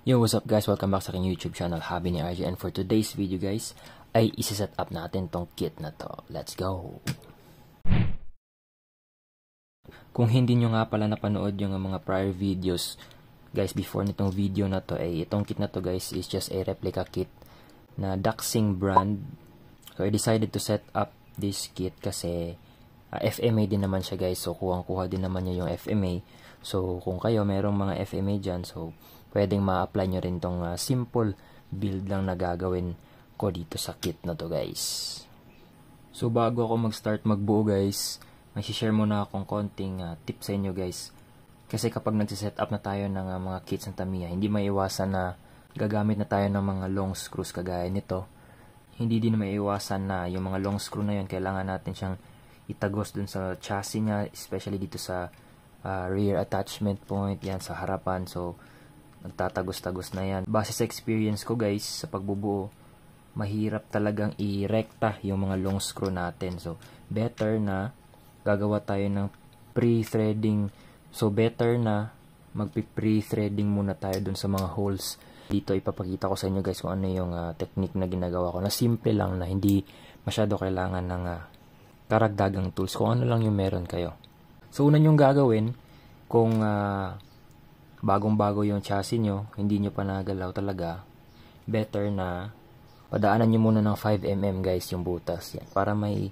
Yo, what's up guys? Welcome back sa aking YouTube channel, Hobby ni RJ. And for today's video guys, ay isa-set up natin tong kit na to. Let's go! Kung hindi nyo nga pala napanood yung mga prior videos guys, before nitong video na to, ay itong kit na to guys is just a replica kit na Daxing brand. So I decided to set up this kit kasi FMA din naman siya guys. So kuhang-kuha din naman niya yung FMA. So kung kayo merong mga FMA dyan, so pwedeng ma-apply nyo rin tong simple build lang na gagawin ko dito sa kit na to guys. So bago ako mag-start magbuo guys, mag-share muna akong konting tips sa inyo guys. Kasi kapag nagsiset up na tayo ng mga kits ng Tamiya, hindi maiwasan na gagamit na tayo ng mga long screws kagaya nito. Hindi din maiwasan na yung mga long screw na yun, kailangan natin siyang itagos dun sa chassis niya, especially dito sa rear attachment point, yan sa harapan. So nagtatagos-tagos na yan. Base sa experience ko guys, sa pagbubuo, mahirap talagang i-rekta yung mga long screw natin. So, better na gagawa tayo ng pre-threading. So, better na magpi-pre-threading muna tayo dun sa mga holes. Dito, ipapakita ko sa inyo guys kung ano yung technique na ginagawa ko. Na simple lang, na hindi masyado kailangan ng karagdagang tools. Kung ano lang yung meron kayo. So, una yung gagawin, kung bagong-bago yung chassis nyo, hindi nyo pa nagalaw talaga, better na padaanan nyo muna ng 5mm guys yung butas. Yan, para may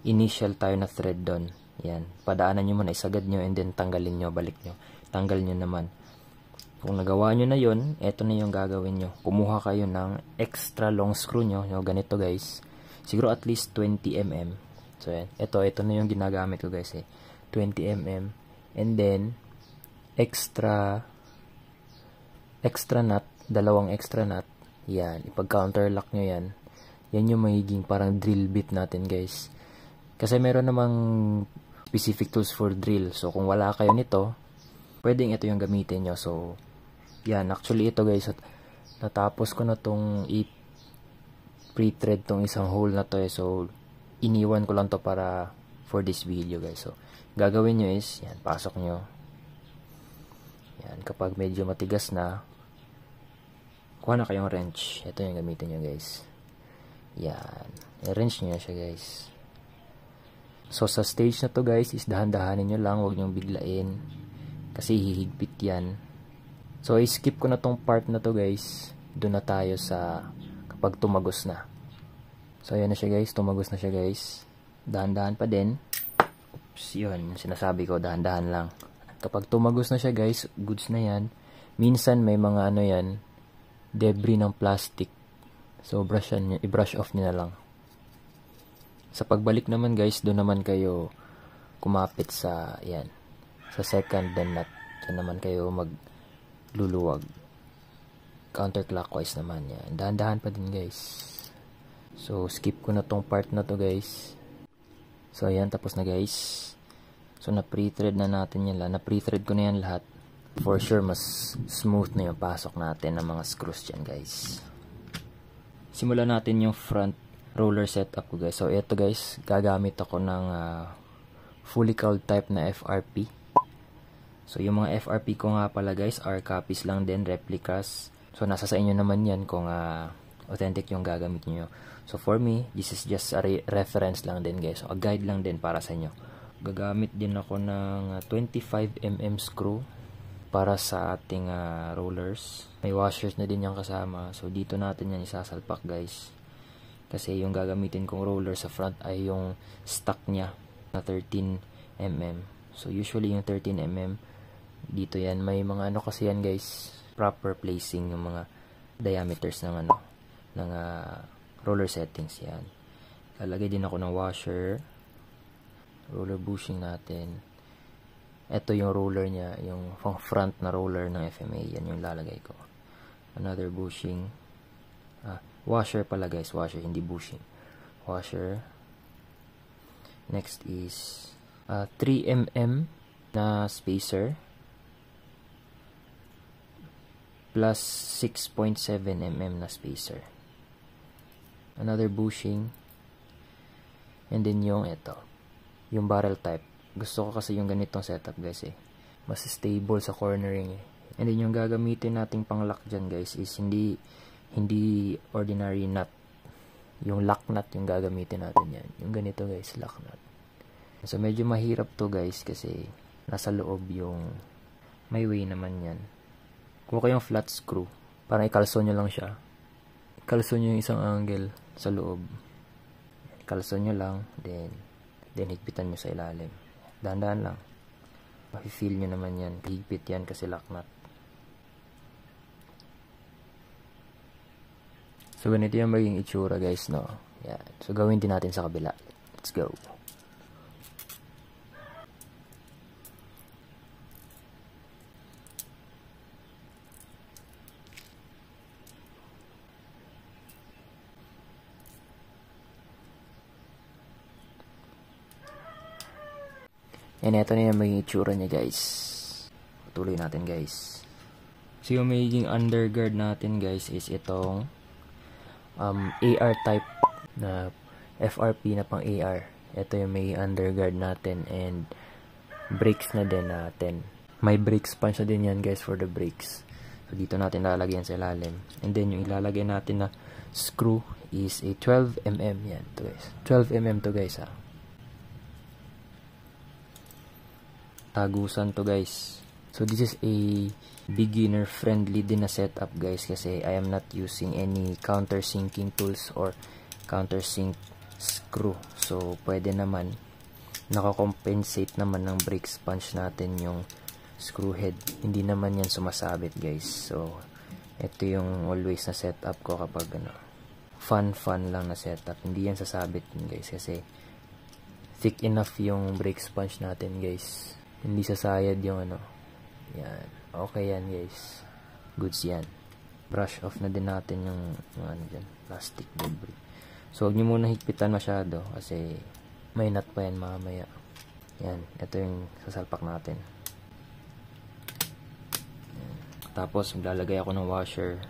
initial tayo na thread doon. Yan, padaanan nyo muna, isagad nyo, and then tanggalin nyo, balik nyo. Tanggal nyo naman. Kung nagawa nyo na yun, eto na yung gagawin nyo. Kumuha kayo ng extra long screw nyo, ganito guys. Siguro at least 20mm. So yan, ito na yung ginagamit ko guys 20mm. And then extra nut, dalawang extra nut. Yan, ipag-counterlock nyo yan. Yan yung magiging parang drill bit natin guys. Kasi meron namang specific tools for drill. So kung wala kayo nito, pwedeng ito yung gamitin nyo. So yan, actually ito guys, natapos ko na tong pre-thread tong isang hole na to So iniwan ko lang to para for this video guys. So gagawin nyo is, yan, pasok nyo. Yan, kapag medyo matigas na, kuha na kayong wrench. Ito yung gamitin nyo guys. Yan, i-wrench nyo na siya guys. So sa stage na to guys is dahan-dahanin nyo lang, huwag nyo biglain kasi hihigpit yan. So i-skip ko na tong part na to guys. Doon na tayo sa kapag tumagos na. So ayan na siya guys, tumagos na siya guys. Dahan-dahan pa din. Oops, yun, sinasabi ko, dahan-dahan lang. Kapag tumagos na siya guys, goods na yan. Minsan may mga ano yan, debris ng plastic. So i-brush off nyo na lang. Sa pagbalik naman guys, doon naman kayo kumapit sa yan, sa second nut. Diyan naman kayo magluluwag. Counterclockwise naman yan. Dahan-dahan pa din guys. So skip ko na tong part na to guys. So ayan, tapos na guys. So na-pre-thread na natin yan lahat. Na-pre-thread ko na yan lahat. For sure, mas smooth na yung pasok natin ng mga screws dyan guys. Simulan natin yung front roller setup ko guys. So ito guys, gagamit ako ng fully cowled type na FRP. So yung mga FRP ko nga pala guys, are copies lang din, replicas. So nasa sa inyo naman yan kung authentic yung gagamit nyo. So for me, this is just a reference lang din guys. So a guide lang din para sa inyo. Gagamit din ako ng 25mm screw para sa ating rollers. May washers na din yung kasama. So dito natin yan isasalpak guys. Kasi yung gagamitin kong roller sa front ay yung stock niya na 13mm. So usually yung 13mm dito yan. May mga ano kasi yan guys, proper placing yung mga diameters ng ng roller settings yan. Lalagay din ako ng washer. Roller bushing natin. Ito yung roller niya, yung front na roller ng FMA. Yan yung lalagay ko. Another bushing. Washer pala guys, washer, hindi bushing. Washer. Next is 3mm na spacer plus 6.7mm na spacer. Another bushing. And then yung yung barrel type. Gusto ko kasi yung ganitong setup guys Mas stable sa cornering And then yung gagamitin nating pang-lock dyan guys is hindi ordinary nut. Yung lock nut yung gagamitin natin yan. Yung ganito guys, lock nut. So medyo mahirap to guys kasi nasa loob yung may way naman yan. Kung kayong flat screw, parang ikalso nyo lang siya. Ikalso nyo yung isang angle sa loob. Ikalso nyo lang, then higpitan nyo sa ilalim. Dahan-dahan lang. Mafe-feel nyo naman yan. Higpit yan kasi lock nut. So, ganito yung maging itsura guys, no? Yan. So, gawin din natin sa kabila. Let's go. And ito na yung maging itsura niya guys. Patuloy natin guys. So, yung magiging underguard natin guys is itong AR type na FRP na pang AR. Ito yung may underguard natin and brakes na din natin. May brakes punch na din yan guys for the brakes. So dito natin lalagyan sa ilalim. And then yung ilalagay natin na screw is a 12mm yan to guys. 12mm to guys ha. Tagusan to guys. So this is a beginner friendly din na setup guys kasi I am not using any countersinking tools or countersink screw. So pwede naman nakakompensate naman ng brake sponge natin yung screw head. Hindi naman yan sumasabit guys. So ito yung always na setup ko kapag fun lang na setup. Hindi yan sasabit guys kasi thick enough yung brake sponge natin guys. Hindi sasayad yung yan. Okay yan guys. Goods yan. Brush off na din natin yung dyan, plastic debris. So huwag nyo muna higpitan masyado kasi may nut pa yan mamaya. Yan. Ito yung sasalpak natin. Yan. Tapos maglalagay ako ng washer.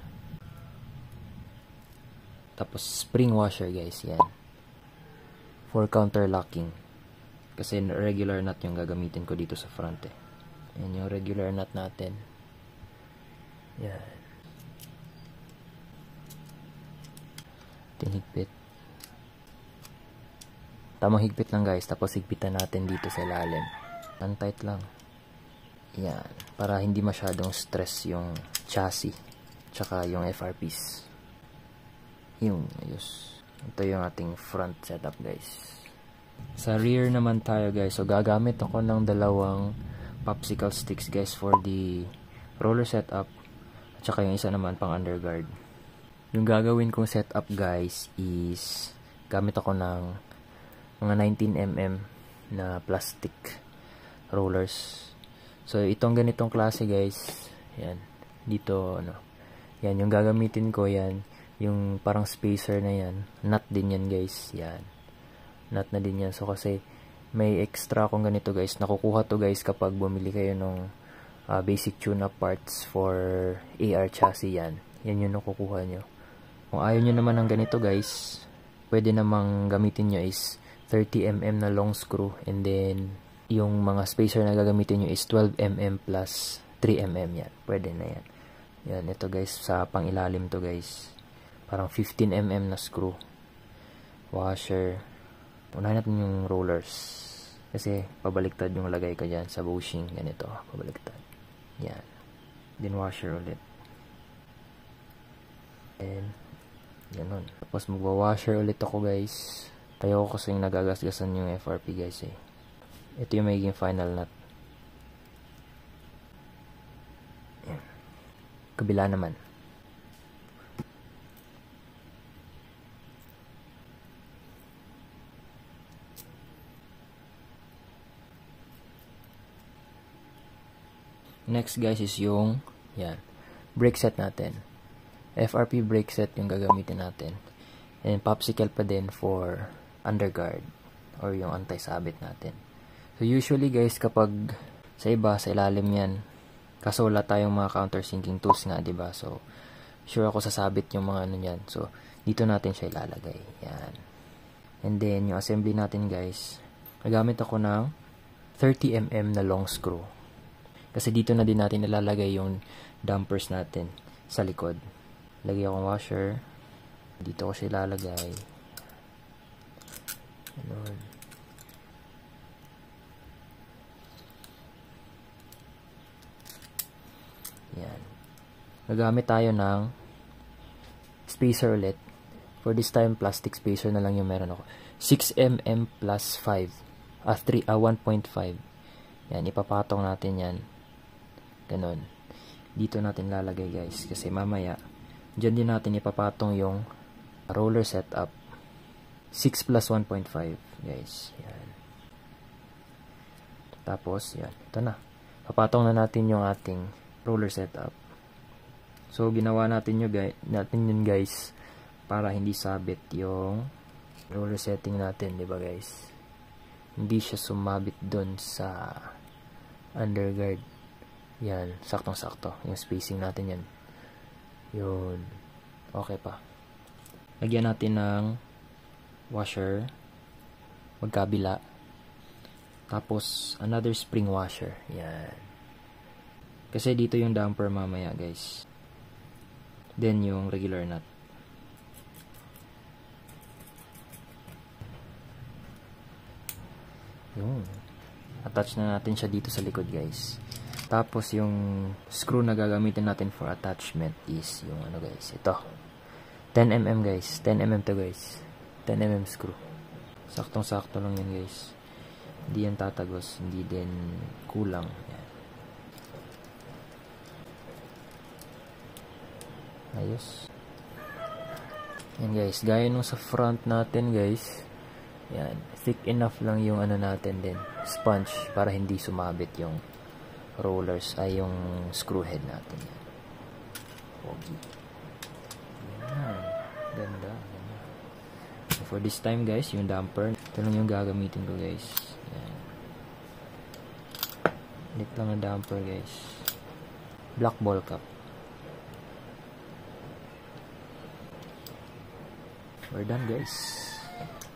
Tapos spring washer guys. Yan. For counter locking. Kasi regular nut yung gagamitin ko dito sa front eh. Yan yung regular nut natin. Yan. Tinhigpit. Tamang higpit lang guys. Tapos higpitan natin dito sa ilalim. Untight lang. Yan. Para hindi masyadong stress yung chassis. Tsaka yung FRPs. Yung ayos. Ito yung ating front setup guys. Sa rear naman tayo guys. So gagamit ako ng dalawang popsicle sticks guys for the roller setup at saka yung isa naman pang underguard. Yung gagawin kong setup guys is gamit ako ng mga 19mm na plastic rollers. So itong ganitong klase guys, yan dito yan yung gagamitin ko, yan yung parang spacer na yan, nut din yan guys, yan nut na din yan. So kasi may extra akong ganito guys. Nakukuha to guys kapag bumili kayo ng basic tune-up parts for AR chassis yan. Yan yung nakukuha nyo. Kung ayaw nyo naman ng ganito guys, pwede namang gamitin nyo is 30mm na long screw. And then, yung mga spacer na gagamitin nyo is 12mm plus 3mm yan. Pwede na yan. Yan, ito guys, sa pangilalim to guys. Parang 15mm na screw. Washer. Unahin natin yung rollers. Kasi pabaliktad yung lagay ko dyan sa bushing. Ganito. Pabaliktad. Yan. Then washer ulit. And ganun. Tapos magwa-washer ulit ako guys. Tayo ko kasi nagagasgasan yung FRP guys eh. Ito yung magiging final nut. Yan. Kabila naman. Next guys is yung yan, brake set natin. FRP brake set yung gagamitin natin. And popsicle pa din for underguard or yung anti-sabit natin. So usually guys kapag sa iba, sa ilalim yan, kaso wala tayong mga countersinking tools nga, diba? So sure ako sasabit yung mga yan. So dito natin siya ilalagay. Yan. And then yung assembly natin guys, nagamit ako ng 30mm na long screw. Kasi dito na din natin ilalagay yung dampers natin sa likod. Lagay akong washer. Dito ko siya ilalagay. Ganun. Yan. Gagamit tayo ng spacer ulit. For this time, plastic spacer na lang yung meron ako. 6mm plus 5. 1.5. Yan, ipapatong natin yan. Ganon. Dito natin lalagay guys. Kasi mamaya, dyan din natin ipapatong yung roller setup. 6 plus 1.5 guys. Yan. Tapos, yan. Ito na. Papatong na natin yung ating roller setup. So, ginawa natin yun guys para hindi sabit yung roller setting natin, di ba guys? Hindi siya sumabit doon sa underguard. Yan, saktong-sakto. Yung spacing natin yan. Yun. Okay pa. Lagyan natin ng washer. Magkabila. Tapos, another spring washer. Yan. Kasi dito yung damper mamaya, guys. Then, yung regular nut. Yun. Attach na natin siya dito sa likod, guys. Tapos, yung screw na gagamitin natin for attachment is yung ano, guys. Ito. 10mm, guys. 10mm to, guys. 10mm screw. Saktong-sakto lang yan, guys. Hindi yan tatagos. Hindi din kulang. Yan. Ayos. Yan, guys. Gaya nung sa front natin, guys. Yan. Thick enough lang yung ano natin din. Sponge. Para hindi sumabit yung rollers. Ay, yung screw head natin. Pogi. Yan. Ganda. So, for this time, guys, yung damper. Ito lang yung gagamitin ko, guys. Yan. Lit lang ang damper, guys. Black ball cap. We're done, guys.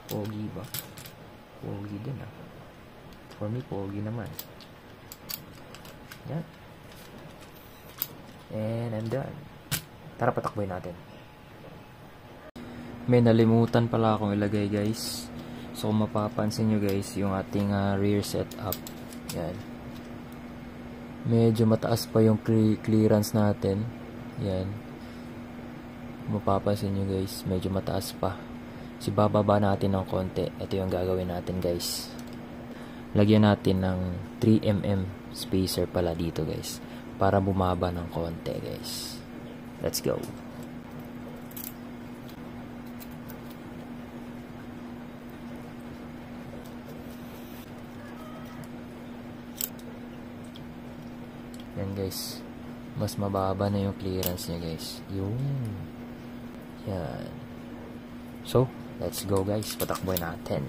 Pogi ba? Pogi din, ah. For me, pogi naman. Yan. And I'm done. Tara, patakboy natin. May nalimutan pala akong ilagay, guys. So, kung mapapansin nyo, guys, yung ating rear setup. Yan. Medyo mataas pa yung clearance natin. Yan. Mapapansin nyo, guys, medyo mataas pa. So, bababa natin ng konti. Ito yung gagawin natin, guys. Lagyan natin ng 3mm spacer pala dito, guys, para bumaba ng konti, guys. Let's go. Yan, guys. Mas mababa na yung clearance niya, guys. Yung yan. So, let's go, guys. Patakboy natin.